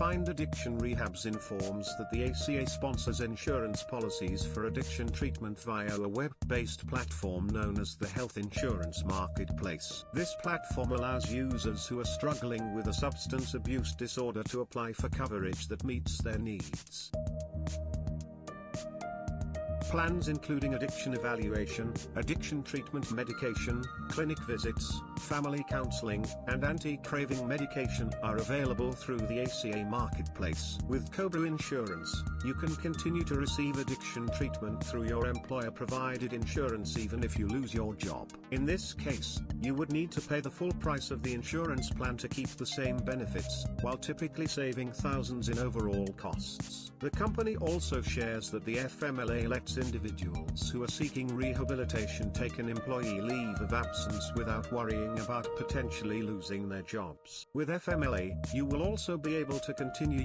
Find Addiction Rehabs informs that the ACA sponsors insurance policies for addiction treatment via a web-based platform known as the Health Insurance Marketplace. This platform allows users who are struggling with a substance abuse disorder to apply for coverage that meets their needs. Plans including addiction evaluation, addiction treatment medication, clinic visits, family counseling, and anti-craving medication are available through the ACA Marketplace. With COBRA insurance, you can continue to receive addiction treatment through your employer-provided insurance even if you lose your job. In this case, you would need to pay the full price of the insurance plan to keep the same benefits, while typically saving thousands in overall costs. The company also shares that the FMLA lets individuals who are seeking rehabilitation take an employee leave of absence without worrying about potentially losing their jobs. With FMLA, you will also be able to continue